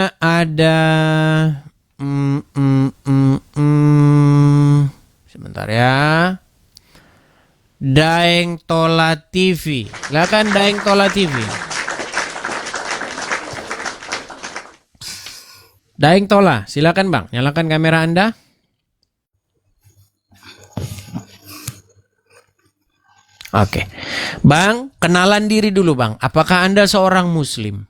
ada sebentar ya. Daeng Tola TV. Silakan Daeng Tola TV. Daeng Tola, silakan Bang, nyalakan kamera Anda. Oke. Bang, kenalan diri dulu Bang. Apakah Anda seorang muslim?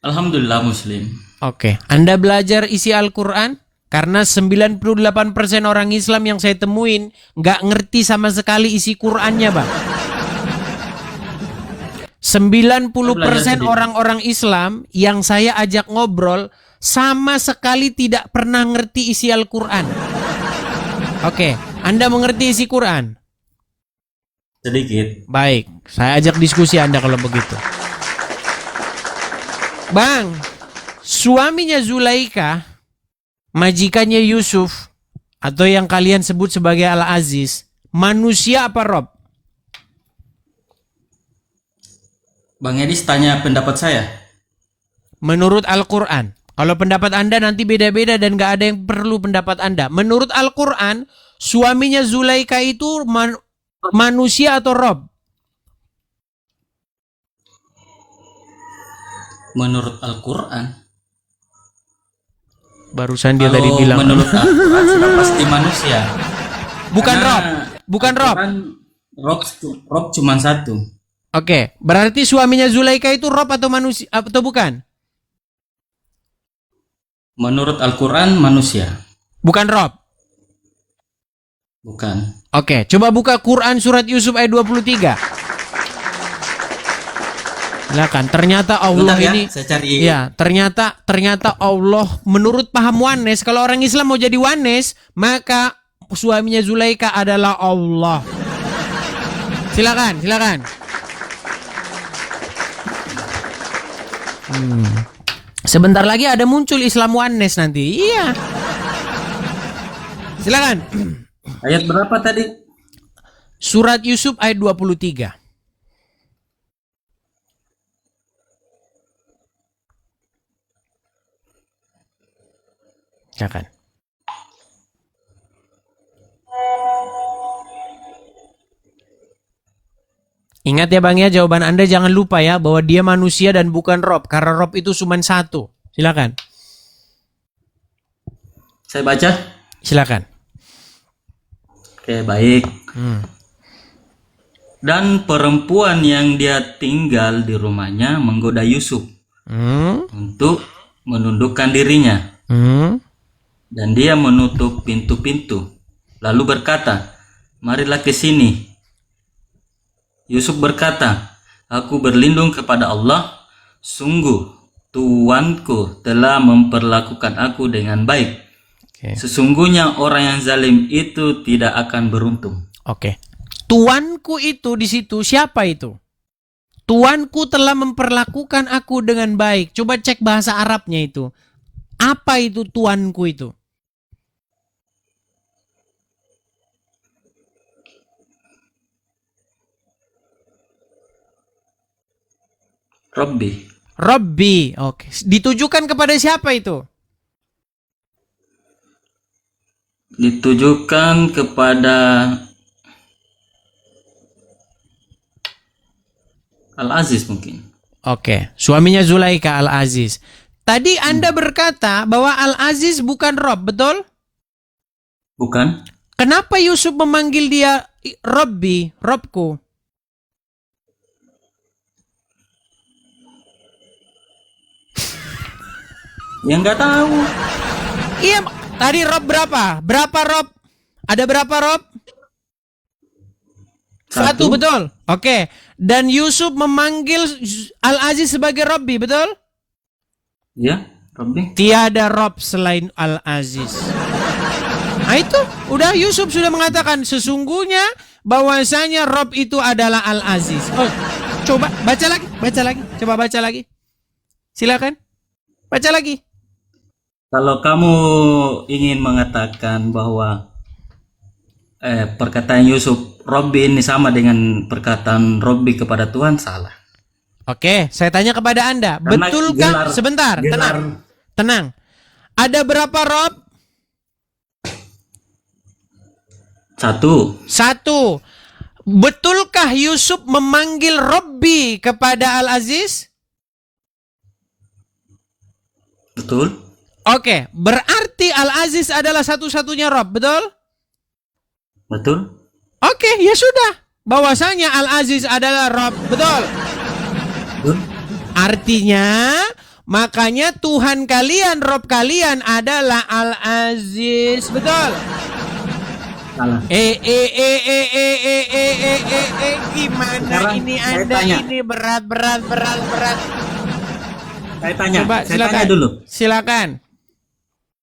Alhamdulillah muslim. Oke. Anda belajar isi Al-Quran? Karena 98% orang Islam yang saya temuin nggak ngerti sama sekali isi Qurannya Bang. 90% orang-orang Islam yang saya ajak ngobrol sama sekali tidak pernah ngerti isi Al-Quran. Oke, Anda mengerti isi Quran? Sedikit. Baik, saya ajak diskusi Anda kalau begitu. Bang, suaminya Zulaika, majikannya Yusuf, atau yang kalian sebut sebagai Al-Aziz, manusia apa Rob? Bang Edis tanya pendapat saya. Menurut Al-Quran. Kalau pendapat Anda nanti beda-beda dan gak ada yang perlu pendapat Anda. Menurut Al-Quran, suaminya Zulaika itu manusia atau Rob? Menurut Al-Quran. Barusan dia Kalau tadi bilang. menurut Al-Quran sudah pasti manusia. Bukan Karena Rob. Bukan Rob. Rob cuma satu. Oke, berarti suaminya Zulaika itu Rob atau manusia atau bukan? Menurut Al-Quran manusia. Bukan Rob. Bukan. Oke, coba buka Quran surat Yusuf ayat 23. Silakan. Ternyata Allah Bentar ya, ini saya cari. ya, ternyata Allah menurut paham Wanes, kalau orang Islam mau jadi Wanes, maka suaminya Zulaika adalah Allah. Silakan. Sebentar lagi ada muncul Islam Wanes nanti. Iya. Silakan. Ayat berapa tadi? Surat Yusuf ayat 23. Silakan. Ingat ya Bang ya, jawaban Anda jangan lupa ya bahwa dia manusia dan bukan Rob, karena Rob itu cuma satu. Silakan. Saya baca. Silakan. Oke, baik. Dan perempuan yang dia tinggal di rumahnya menggoda Yusuf untuk menundukkan dirinya. Dan dia menutup pintu-pintu. Lalu berkata, marilah ke sini. Yusuf berkata, aku berlindung kepada Allah. Sungguh, tuanku telah memperlakukan aku dengan baik. Sesungguhnya orang yang zalim itu tidak akan beruntung. Oke. Tuanku itu di situ siapa itu? Tuanku telah memperlakukan aku dengan baik. Coba cek bahasa Arabnya itu. Apa itu tuanku itu? Rabbi. Oke. Ditujukan kepada siapa itu? Ditujukan kepada Al-Aziz mungkin. Oke. Suaminya Zulaika Al-Aziz. Tadi Anda berkata bahwa Al-Aziz bukan Rob, betul? Bukan. Kenapa Yusuf memanggil dia Robbi, Robku? Ya nggak tahu. Iya, tadi Rob berapa? Berapa Rob? Ada berapa Rob? Satu, betul. Oke. Dan Yusuf memanggil Al-Aziz sebagai Robbi, betul? Ya, Robbi. Tiada Rob selain Al-Aziz. Nah itu, udah Yusuf sudah mengatakan sesungguhnya bahwasanya Rob itu adalah Al-Aziz. Oh, coba baca lagi. Coba baca lagi. Silakan. Baca lagi. Kalau kamu ingin mengatakan bahwa perkataan Yusuf Robbi ini sama dengan perkataan Robbi kepada Tuhan, salah. Oke, saya tanya kepada Anda, Karena betulkah gelar- sebentar, gelar- tenang. Ada berapa Rob? Satu. Betulkah Yusuf memanggil Robbi kepada Al-Aziz? Betul. Oke, berarti Al-Aziz adalah satu-satunya Rob, betul? Betul. Oke, ya sudah. Bahwasanya Al-Aziz adalah Rob, betul? Betul. Artinya, makanya Tuhan kalian, Rob kalian adalah Al-Aziz, betul? Salah. Gimana Sekarang ini saya Anda tanya. ini berat. Saya tanya. Coba saya silakan. tanya dulu. Silakan.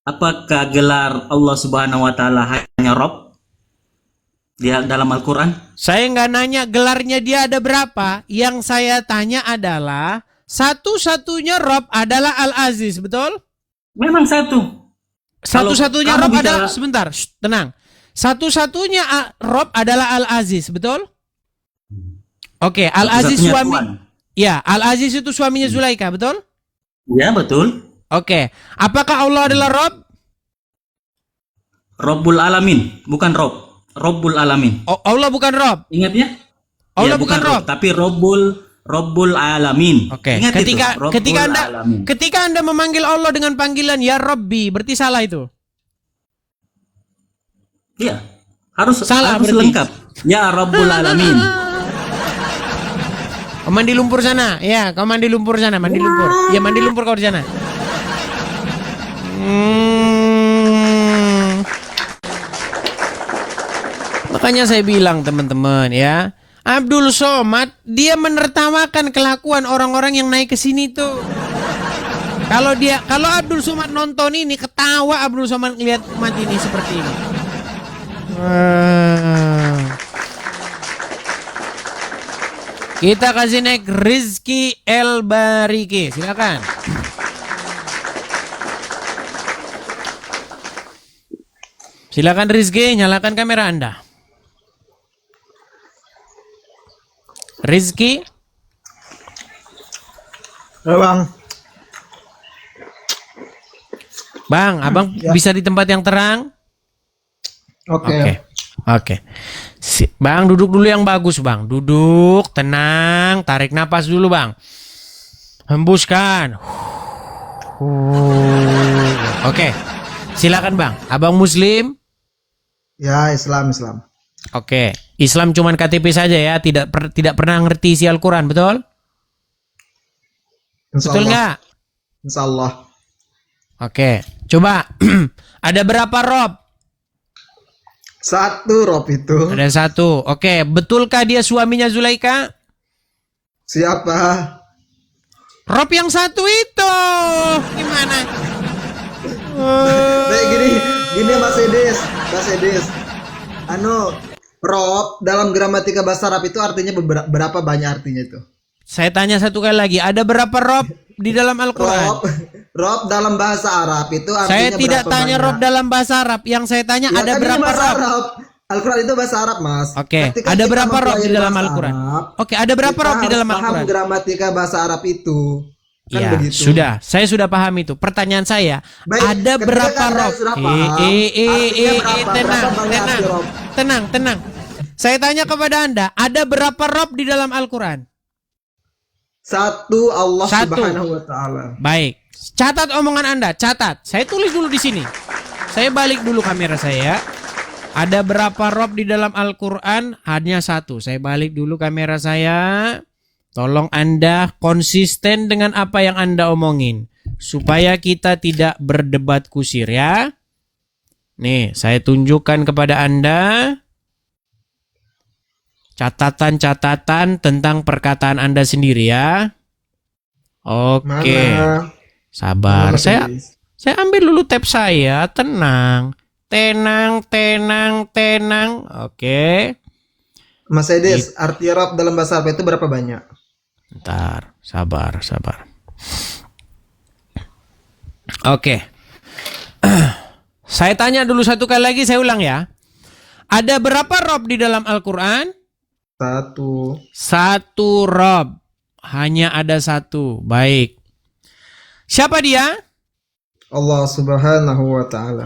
Apakah gelar Allah Subhanahu wa taala hanya Rob di dalam Al-Qur'an? Saya nggak nanya gelarnya dia ada berapa. Yang saya tanya adalah satu-satunya Rob adalah Al-Aziz, betul? Memang satu. Satu-satunya Kalau Rob kamu adalah bicara- sebentar, tenang. Satu-satunya Rob adalah Al-Aziz, betul? Oke, Al-Aziz Satu-satunya suami. Tuhan. Ya, Al-Aziz itu suaminya Zulaika, betul? Ya, betul. Oke. Apakah Allah adalah Rob? Rabbul Alamin, bukan Rob. Rabbul Alamin. Oh, Allah bukan Rob. Ingat ya? Allah Ya, bukan Rob. tapi Rabbul Alamin. Oke. Ingat Ketika itu, Rabbul ketika Anda Alamin. ketika Anda memanggil Allah dengan panggilan ya Rabbi, berarti salah itu. Iya. Harus Salah harus berarti. lengkap. Ya Rabbul Alamin. Kau mandi lumpur sana. Ya, kau mandi lumpur sana, mandi lumpur. Ya, mandi lumpur kau di sana. Makanya saya bilang teman-teman ya, Abdul Somad dia menertawakan kelakuan orang-orang yang naik ke sini tuh. Kalau Abdul Somad nonton ini ketawa Abdul Somad lihat umat ini seperti ini. Kita kasih naik Rizky El Bariki, silakan. Silakan Rizky, nyalakan kamera Anda. Rizky, Ya, Bang. Bang, abang Ya. bisa di tempat yang terang? Oke. Oke. Bang, duduk dulu yang bagus, Bang. Duduk, tenang, tarik napas dulu, Bang. Hembuskan. Oke. Silakan, Bang. Abang Muslim? Ya, Islam. Oke. Islam cuman KTP saja ya, tidak pernah ngerti isi Al-Qur'an, betul? Insya Betul Allah. nggak? Insya Allah. Oke. Coba. Ada berapa Rob? Satu Rob itu. Ada satu. Oke. Betulkah dia suaminya Zulaika? Siapa? Rob yang satu itu. Gimana? Baik, gini Mas Edis. Rob dalam gramatika bahasa Arab itu artinya berapa banyak artinya itu? Saya tanya satu kali lagi. Ada berapa Rob di dalam Al-Quran? Rob dalam bahasa Arab itu artinya Saya tidak berapa tanya banyak? Rob dalam bahasa Arab. Yang saya tanya Ya, ada kan ini berapa bahasa Rob? Arab. Al-Quran itu bahasa Arab, Mas. Oke. Ketika Ada kita berapa Rob di mempelajari dalam bahasa Al-Quran? Arab, Oke. Ada berapa kita Rob di harus dalam paham Al-Quran? gramatika bahasa Arab itu. Kan Ya, begitu. sudah. Saya sudah paham itu. Pertanyaan saya, Baik, ada ketika berapa kalian Rob? sudah paham, artinya berapa? Tenang, Berapa banyak arti Rob? tenang. Saya tanya kepada Anda, ada berapa Rob di dalam Al-Quran? Satu Allah Satu. Subhanahu wa taala. Baik. Catat omongan Anda, catat. Saya tulis dulu di sini. Saya balik dulu kamera saya. Ada berapa Rob di dalam Al-Quran? Hanya satu. Saya balik dulu kamera saya. Tolong Anda konsisten dengan apa yang Anda omongin. Supaya kita tidak berdebat kusir ya. Nih, saya tunjukkan kepada Anda catatan-catatan tentang perkataan Anda sendiri ya. Oke. Mana? Sabar. Mana, Saya Mas? saya ambil dulu tab saya. Tenang. Tenang. Oke. Mas Edis, arti Rob dalam bahasa Arab itu berapa banyak? Bentar, sabar. Oke. Saya tanya dulu satu kali lagi, saya ulang ya. Ada berapa Rob di dalam Al-Quran? Satu. Satu Rob. Hanya ada satu. Baik. Siapa dia? Allah Subhanahu wa taala.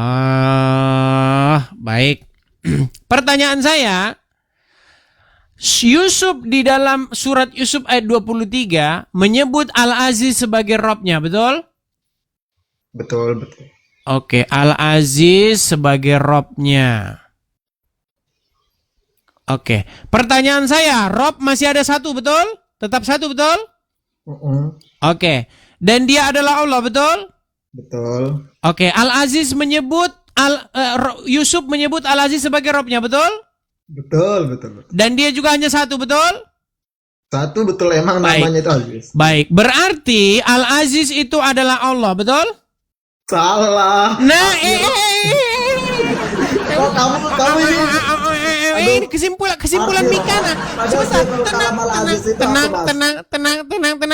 Allah. Baik. Pertanyaan saya, Yusuf di dalam surat Yusuf ayat 23 menyebut Al-Aziz sebagai Robnya, betul? Betul, betul. Oke, Al-Aziz sebagai Robnya. Oke, pertanyaan saya, Rob masih ada satu, betul? Tetap satu, betul? Oke, dan dia adalah Allah, betul? Betul. Oke, Al-Aziz menyebut Yusuf menyebut Al-Aziz sebagai Robnya, betul? Betul, betul, betul. Dan dia juga hanya satu, betul? Satu betul, emang Baik. namanya itu Aziz. Baik, berarti Al-Aziz itu adalah Allah, betul? Salah. Nah, Oh, kamu ini. ini kesimpulan Arti Mikana. padahal Saiful Kalam Al-Aziz itu apa, Mas? Tenang.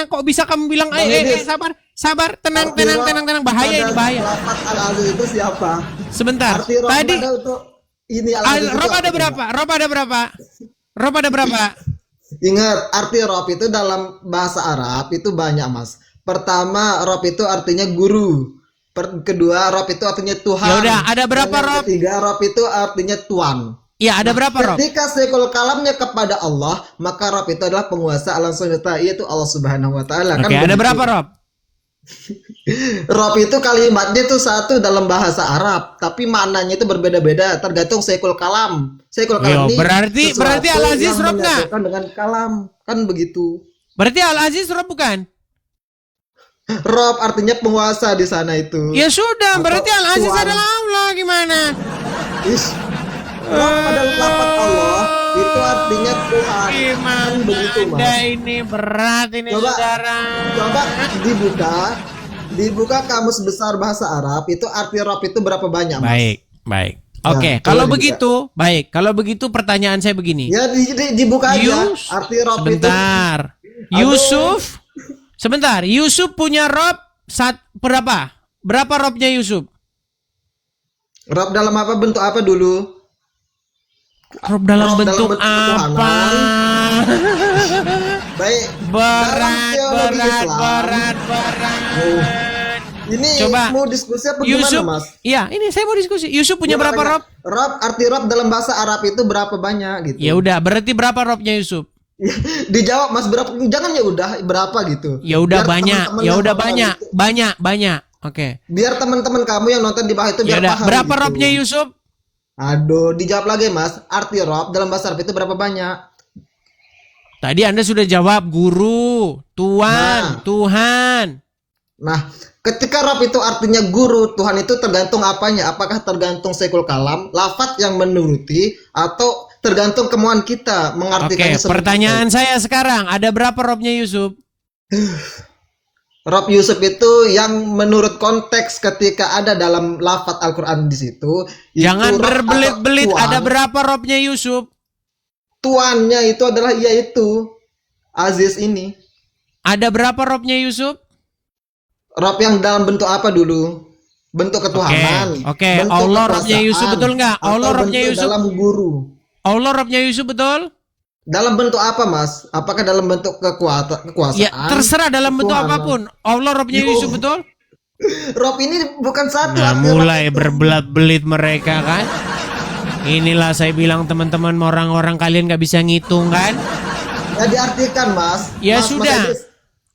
Kok bisa kamu bilang, Bang Idris. sabar, tenang. Bahaya ini, bahaya. Lafaz Al-Aziz itu siapa? Sebentar. Arti Rob Tadi pada untuk ini Al-Aziz itu Rob apa, ada coba? berapa? Rob ada berapa? Ingat, arti Rob itu dalam bahasa Arab itu banyak, Mas. Pertama, Rob itu artinya guru. Kedua, Rob itu artinya Tuhan. Ya udah, ada berapa Dan yang Rob? Ketiga, Rob itu artinya Tuan. Ya, ada berapa Rob? Ketika Saiful Kalamnya kepada Allah, maka Rob itu adalah penguasa alam semesta, yaitu Allah Subhanahu wa taala. Oke, ada berapa Rob? Rob itu kalimatnya itu satu dalam bahasa Arab, tapi maknanya itu berbeda-beda tergantung Saiful Kalam. Saiful Kalam Yo, ini berarti sesuatu Al-Aziz yang Rob nggak? menyatukan dengan kalam, kan begitu. Berarti Al-Aziz Rob bukan? Rob artinya penguasa di sana itu. Ya sudah, Atau berarti Al-Aziz Tuhan. adalah Allah, gimana? Ish. Rob adalah lafaz Allah, itu artinya Tuhan. Kan Gimana begitu, Mas. Anda ini berat ini, Coba, saudara. Coba dibuka kamus besar bahasa Arab, itu arti Rob itu berapa banyak, Mas? Baik. Ya, Oke, coba kalau dibuka. begitu, baik. Kalau begitu pertanyaan saya begini. Ya dibuka aja. Yus, Arti Rob itu sebentar. Yusuf punya Rob berapa? Berapa Robnya Yusuf? Rob dalam apa, bentuk apa dulu? Rob dalam Rob bentuk dalam bentuk apa? Baik. Dalam teologi Islam, Berat. Ini Coba. mau diskusi apa Yusuf, gimana, Mas? iya, ini saya mau diskusi. Yusuf punya berapa Gimana? Rob? Rob, arti Rob dalam bahasa Arab itu berapa banyak gitu? Ya udah, berarti berapa Robnya Yusuf? Dijawab, Mas, berapa? Jangan ya udah berapa gitu. Ya udah Biar banyak, teman-teman ya yang udah paham itu- banyak. Oke. Biar teman-teman kamu yang nonton di bawah itu Ya biar udah, paham. berapa gitu. Robnya Yusuf? Aduh, dijawab lagi, Mas. Arti Rob dalam bahasa Arab itu berapa banyak? Tadi Anda sudah jawab guru, tuan, Nah. Tuhan. Nah, ketika Rob itu artinya guru, Tuhan itu tergantung apanya? Apakah tergantung Saiful Kalam, lafaz yang menuruti, atau tergantung kemauan kita Oke, mengartikannya seperti pertanyaan saya sekarang, ada berapa Robnya Yusuf? Rob Yusuf itu yang menurut konteks ketika ada dalam lafaz Al-Quran di situ. itu Jangan Rob berbelit-belit, atau tuan. ada berapa Robnya Yusuf? Tuannya itu adalah yaitu Aziz ini. Ada berapa Robnya Yusuf? Rob yang dalam bentuk apa dulu? Bentuk ketuhanan. Oke. bentuk Allah kekuasaan, Robnya Yusuf betul nggak? atau Allah Robnya bentuk Yusuf. dalam guru. Allah Robnya Yusuf betul? Dalam bentuk apa, Mas? Apakah dalam bentuk kekuasaan? Ya, terserah dalam bentuk ketuhanan? apapun. Allah Robnya Yo. Yusuf betul? Rob ini bukan satu. Nah, arti Rob mulai itu. berbelat-belit mereka kan. Inilah saya bilang teman-teman, orang-orang kalian gak bisa ngitung kan. Ya diartikan, Mas. Ya Mas sudah. Idris.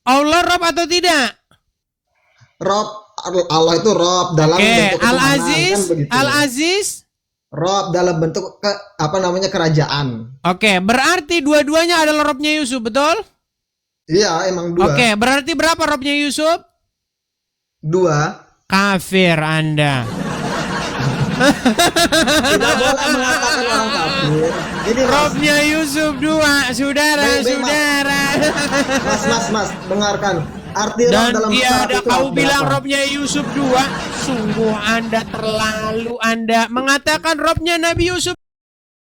Allah Rob atau tidak? Rob, Allah itu Rob dalam Oke, bentuk ketuhanan, Al-Aziz, kan begitu. Al-Aziz. Rob dalam bentuk kerajaan. Oke, berarti dua-duanya adalah Robnya Yusuf, betul? Iya, emang dua. Oke, berarti berapa Robnya Yusuf? Dua. Kafir Anda. Tidak boleh mengatakan orang kafir. Jadi Mas, Robnya Yusuf dua, saudara-saudara. Mas, dengarkan. Arti Rob Dan dalam bahasa Arab tiada itu kau berapa? bilang Robnya Yusuf dua. Sungguh Anda terlalu Anda mengatakan Robnya Nabi Yusuf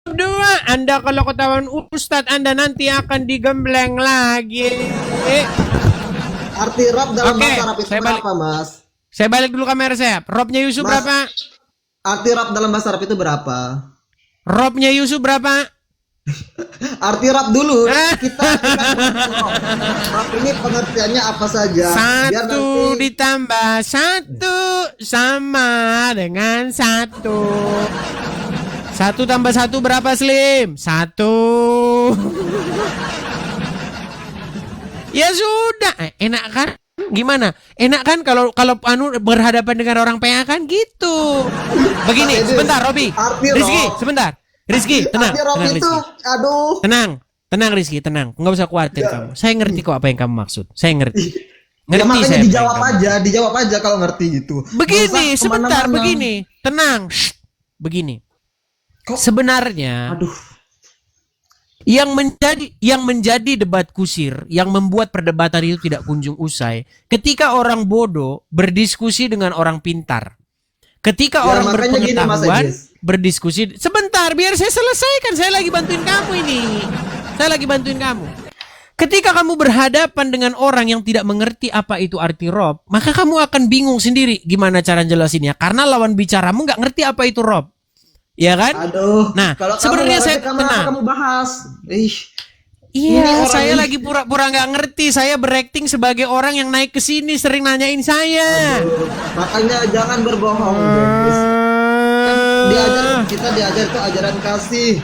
dua. Anda kalau ketahuan Ustadz Anda nanti akan digembleng lagi. Arti Rob dalam Oke, bahasa Arab itu saya balik. berapa, Mas? Saya balik dulu kamera saya. Robnya Yusuf Mas. berapa? Arti Rob dalam bahasa Arab itu berapa? Robnya Yusuf berapa? Arti rap dulu. Kita rap ini pengertiannya apa saja? Biar Satu nanti ditambah satu sama dengan satu. Satu tambah satu berapa, Slim? Satu. Ya sudah, enak kan? Gimana? Enak kan kalau berhadapan dengan orang PA kan gitu. Begini, sebentar Robi. Arti Rizky, rap. sebentar. Rizky, tenang. arti rap Tenang, itu, Rizky. aduh. Tenang Rizky, tenang. Nggak usah khawatir kamu. Saya ngerti kok apa yang kamu maksud. Saya ngerti. Ya Ngerti makanya saya. apa dijawab yang kamu- aja, dijawab aja kalau ngerti gitu. Begini, Nggak usah sebentar, kemana-mana. begini. Tenang. Shh. Begini. Kok- Sebenarnya Aduh. yang menjadi debat kusir, yang membuat perdebatan itu tidak kunjung usai, ketika orang bodoh berdiskusi dengan orang pintar. Ketika Ya, orang makanya gini, Mas berpengetahuan Edis. berdiskusi, sebentar biar saya selesaikan, saya lagi bantuin kamu ini. Saya lagi bantuin kamu. Ketika kamu berhadapan dengan orang yang tidak mengerti apa itu arti rob, maka kamu akan bingung sendiri gimana cara jelasinnya. Karena lawan bicaramu nggak ngerti apa itu rob. Ya kan? Aduh. Nah, kalau sebenarnya kamu nggak saya ngerti, kenapa tenang. kamu bahas? Ini Iya, orang saya ini- lagi pura-pura nggak ngerti. Saya berakting sebagai orang yang naik ke sini sering nanyain saya. Makanya jangan berbohong, guys. Kita diajar tuh ajaran kasih.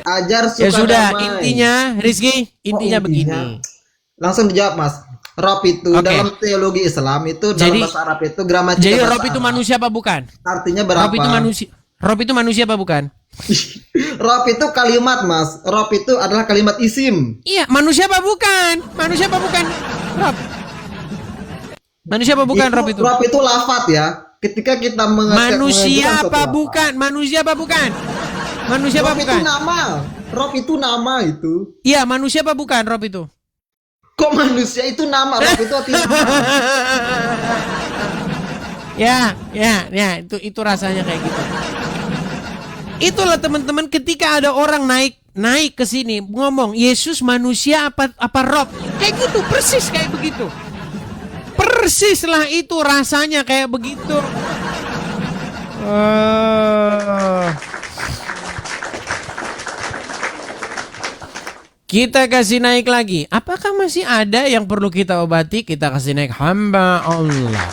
Ajar suka Ya sudah, damai. intinya Rizky, intinya Oh, begini. Langsung dijawab, Mas. Rob itu Oke. dalam teologi Islam itu Jadi- dalam bahasa Arab itu gramatika Jadi bahasa Rob itu Arab. manusia apa bukan? Artinya berapa? Rob itu manusia apa bukan? Rob itu kalimat, Mas. Rob itu adalah kalimat isim. Iya, manusia apa bukan? Manusia apa bukan? Rob. Manusia apa bukan Rob itu? Rob itu lafat ya. Ketika kita Manusia apa bukan? Manusia apa bukan? Manusia apa Rob itu bukan? nama. Rob itu nama itu. Iya, manusia apa bukan Rob itu? Kok manusia itu nama? Rob itu artinya nama. Ya, itu rasanya kayak gitu. Itulah teman-teman, ketika ada orang naik ke sini ngomong Yesus manusia apa Rob, kayak gitu, persis kayak begitu. Persis lah itu rasanya kayak begitu. Kita kasih naik lagi. Apakah masih ada yang perlu kita obati? Kita kasih naik hamba Allah.